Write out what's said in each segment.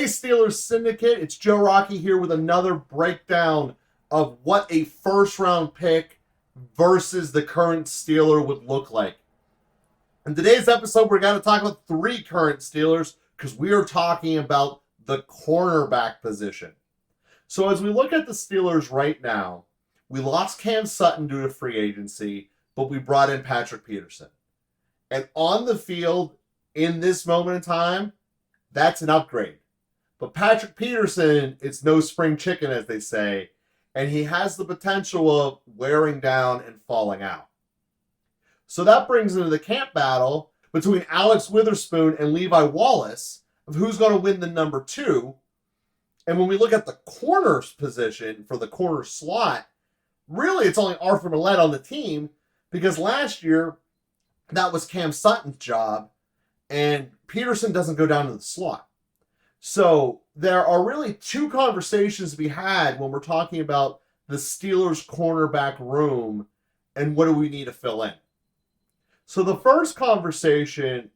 Hey Steelers Syndicate, it's Joe Rockey here with another breakdown of what a first round pick versus the current Steeler would look like. In today's episode, we're going to talk about three current Steelers because we are talking about the cornerback position. So as we look at the Steelers right now, we lost Cam Sutton due to free agency, but we brought in Patrick Peterson. And on the field, in this moment in time, that's an upgrade. But Patrick Peterson, it's no spring chicken, as they say, and he has the potential of wearing down and falling out. So that brings into the camp battle between Alex Witherspoon and Levi Wallace of who's going to win the number two. And when we look at the corners position for the corner slot, really it's only Arthur Millette on the team because last year that was Cam Sutton's job and Peterson doesn't go down to the slot. So there are really two conversations to be had when we're talking about the Steelers cornerback room and what do we need to fill in. So the first conversation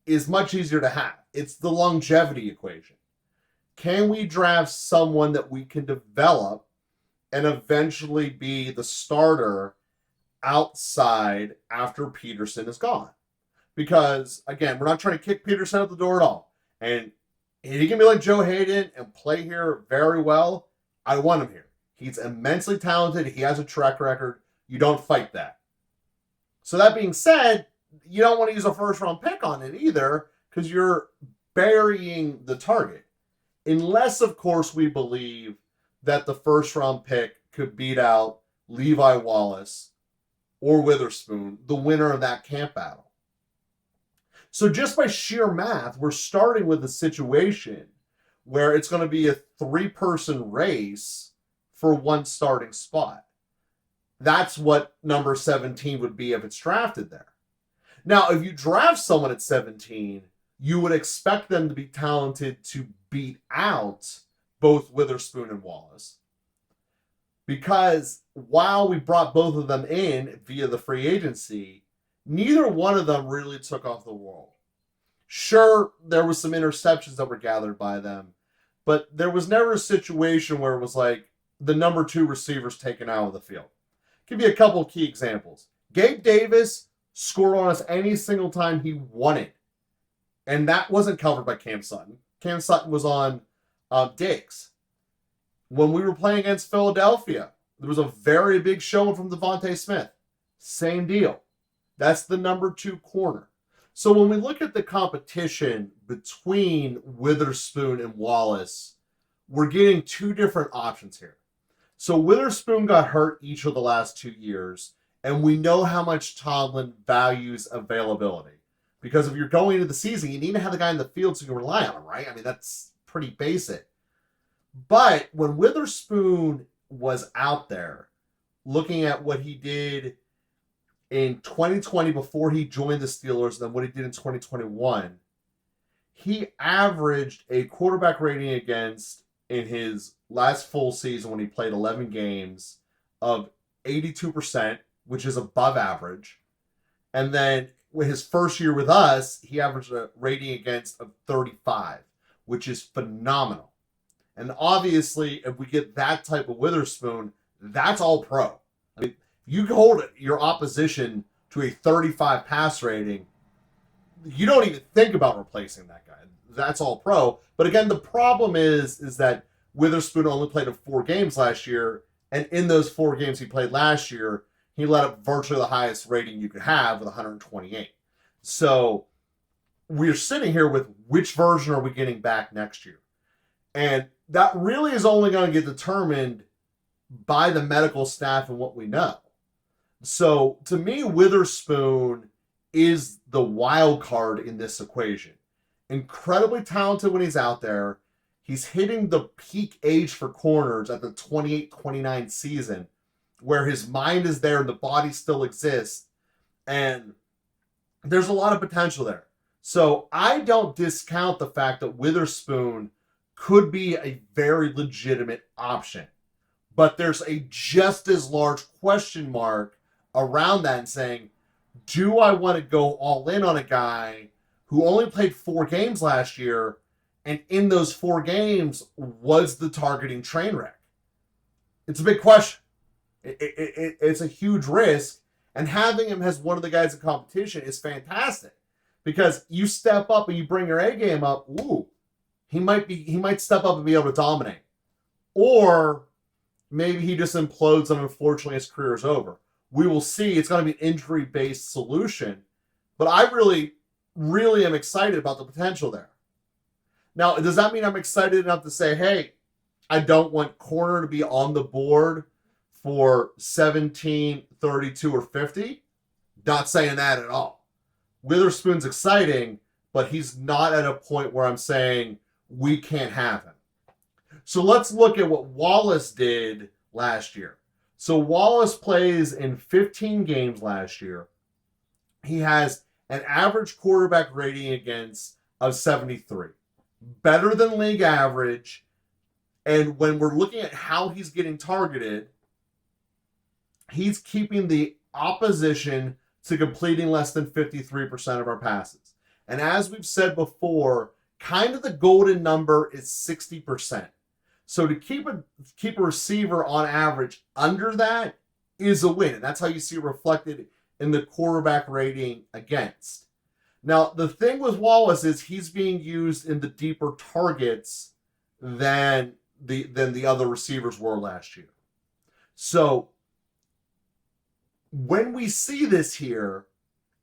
is much easier to have. It's the longevity equation. Can we draft someone that we can develop and eventually be the starter outside after Peterson is gone? Because, again, we're not trying to kick Peterson out the door at all. And he can be like Joe Hayden and play here very well. I want him here. He's immensely talented. He has a track record. You don't fight that. So that being said, you don't want to use a first-round pick on it either because you're burying the target. Unless, of course, we believe that the first-round pick could beat out Levi Wallace or Witherspoon, the winner of that camp battle. So just by sheer math, we're starting with a situation where it's going to be a three-person race for one starting spot. That's what number 17 would be if it's drafted there. Now, if you draft someone at 17, you would expect them to be talented to beat out both Witherspoon and Wallace. Because while we brought both of them in via the free agency, neither one of them really took off the world. Sure, there was some interceptions that were gathered by them, but there was never a situation where it was like the number two receivers taken out of the field. Give you a couple of key examples. Gabe Davis scored on us any single time he wanted, and that wasn't covered by Cam Sutton. Cam Sutton was on Diggs. When we were playing against Philadelphia, there was a very big showing from Devontae Smith. Same deal. That's the number two corner. So when we look at the competition between Witherspoon and Wallace, we're getting two different options here. So Witherspoon got hurt each of the last 2 years, and we know how much Tomlin values availability. Because if you're going into the season, you need to have the guy in the field so you can rely on him, right? I mean, that's pretty basic. But when Witherspoon was out there, looking at what he did in 2020 before he joined the Steelers, and then what he did in 2021, he averaged a quarterback rating against in his last full season when he played 11 games of 82%, which is above average. And then with his first year with us, he averaged a rating against of 35, which is phenomenal. And obviously, if we get that type of Witherspoon, that's all pro. I mean, you hold your opposition to a 35 pass rating, you don't even think about replacing that guy. That's all pro. But again, the problem is that Witherspoon only played in 4 games last year, and in those 4 games he played last year, he let up virtually the highest rating you could have with 128. So we're sitting here with which version are we getting back next year? And that really is only going to get determined by the medical staff and what we know. So to me, Witherspoon is the wild card in this equation. Incredibly talented when he's out there. He's hitting the peak age for corners at the 28-29 season where his mind is there and the body still exists. And there's a lot of potential there. So I don't discount the fact that Witherspoon could be a very legitimate option. But there's a just as large question mark around that and saying, do I want to go all in on a guy who only played 4 games last year And in those 4 games, was the targeting train wreck? It's a big question. It's a huge risk. And having him as one of the guys in competition is fantastic. Because you step up and you bring your A game up, ooh, he might step up and be able to dominate. Or maybe he just implodes and unfortunately his career is over. We will see. It's going to be an injury-based solution. But I really, really am excited about the potential there. Now, does that mean I'm excited enough to say, hey, I don't want corner to be on the board for 17, 32, or 50? Not saying that at all. Witherspoon's exciting, but he's not at a point where I'm saying we can't have him. So let's look at what Wallace did last year. So Wallace plays in 15 games last year. He has an average quarterback rating against of 73. Better than league average. And when we're looking at how he's getting targeted, he's keeping the opposition to completing less than 53% of our passes. And as we've said before, kind of the golden number is 60%. So to keep a receiver on average under that is a win. And that's how you see it reflected in the quarterback rating against. Now, the thing with Wallace is he's being used in the deeper targets than the other receivers were last year. So when we see this here,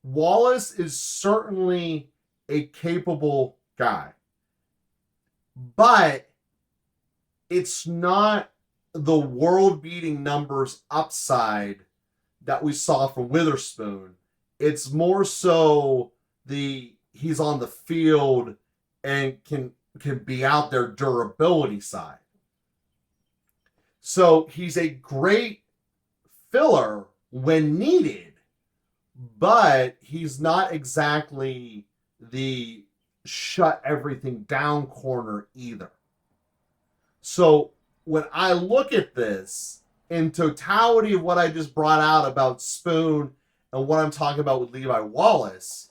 Wallace is certainly a capable guy. But it's not the world-beating numbers upside that we saw from Witherspoon. It's more so he's on the field and can be out there durability side. So he's a great filler when needed, but he's not exactly the shut everything down corner either. So when I look at this in totality of what I just brought out about Spoon and what I'm talking about with Levi Wallace,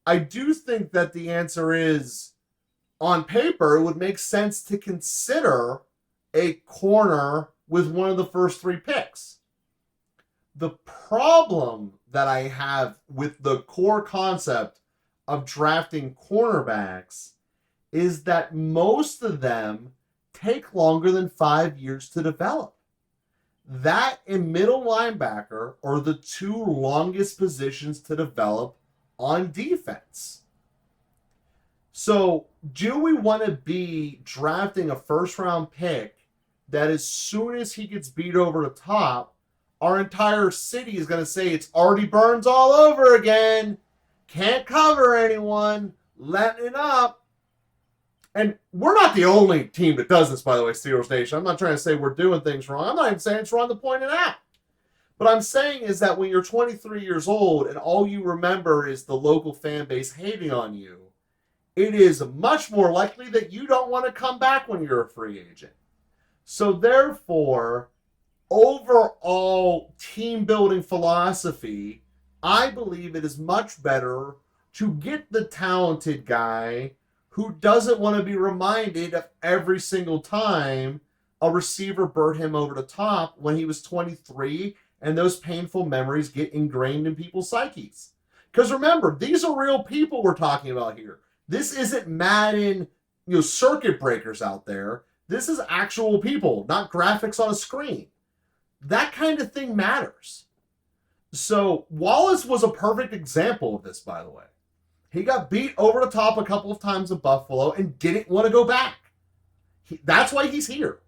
I do think that the answer is, on paper, it would make sense to consider a corner with one of the first 3 picks. The problem that I have with the core concept of drafting cornerbacks is that most of them take longer than 5 years to develop. That and middle linebacker are the 2 longest positions to develop on defense. So, do we want to be drafting a first-round pick that as soon as he gets beat over the top, our entire city is going to say it's Artie Burns all over again, can't cover anyone, letting it up? And we're not the only team that does this, by the way, Steelers Nation. I'm not trying to say we're doing things wrong. I'm not even saying it's wrong to point it out. But I'm saying is that when you're 23 years old and all you remember is the local fan base hating on you, it is much more likely that you don't want to come back when you're a free agent. So therefore, overall team building philosophy, I believe it is much better to get the talented guy who doesn't want to be reminded of every single time a receiver burnt him over the top when he was 23, and those painful memories get ingrained in people's psyches. Because remember, these are real people we're talking about here. This isn't Madden, circuit breakers out there. This is actual people, not graphics on a screen. That kind of thing matters. So Wallace was a perfect example of this, by the way. He got beat over the top a couple of times in Buffalo and didn't want to go back. That's why he's here.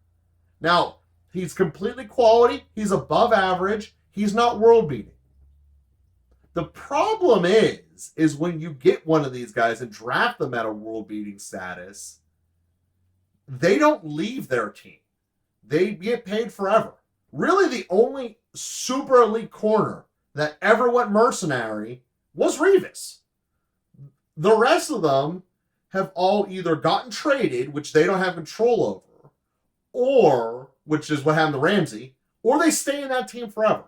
Now, he's completely quality. He's above average. He's not world-beating. The problem is when you get one of these guys and draft them at a world-beating status, they don't leave their team. They get paid forever. Really, the only super elite corner that ever went mercenary was Revis. The rest of them have all either gotten traded, which they don't have control over, or, which is what happened to Ramsey, or they stay in that team forever.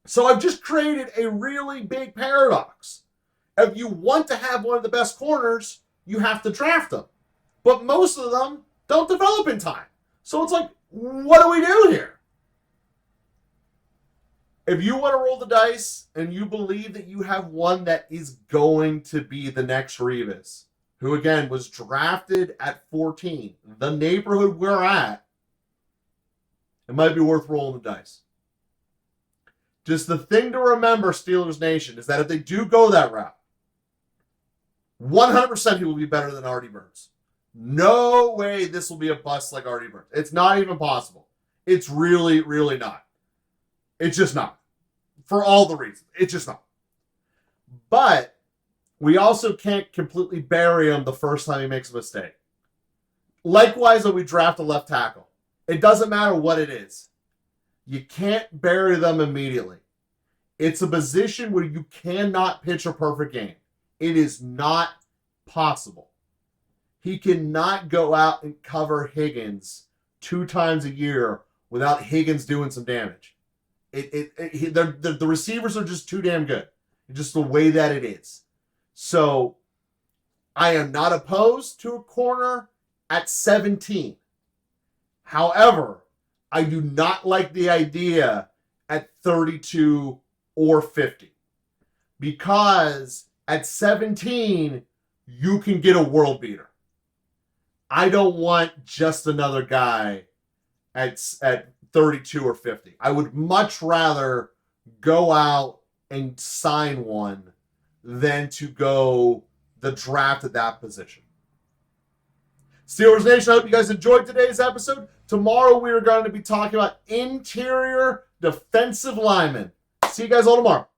So I've just created a really big paradox. If you want to have one of the best corners, you have to draft them. But most of them don't develop in time. So it's like, what do we do here? If you want to roll the dice and you believe that you have one that is going to be the next Revis, who again was drafted at 14, the neighborhood we're at, it might be worth rolling the dice. Just the thing to remember, Steelers Nation, is that if they do go that route, 100% he will be better than Artie Burns. No way this will be a bust like Artie Burns. It's not even possible. It's really, really not. It's just not. For all the reasons. It's just not. But we also can't completely bury him the first time he makes a mistake. Likewise, when we draft a left tackle, it doesn't matter what it is. You can't bury them immediately. It's a position where you cannot pitch a perfect game. It is not possible. He cannot go out and cover Higgins 2 times a year without Higgins doing some damage. The receivers are just too damn good. Just the way that it is. So, I am not opposed to a corner at 17. However, I do not like the idea at 32 or 50. Because at 17, you can get a world beater. I don't want just another guy at 32 or 50. I would much rather go out and sign one than to go the draft at that position. Steelers Nation, I hope you guys enjoyed today's episode. Tomorrow we are going to be talking about interior defensive linemen. See you guys all tomorrow.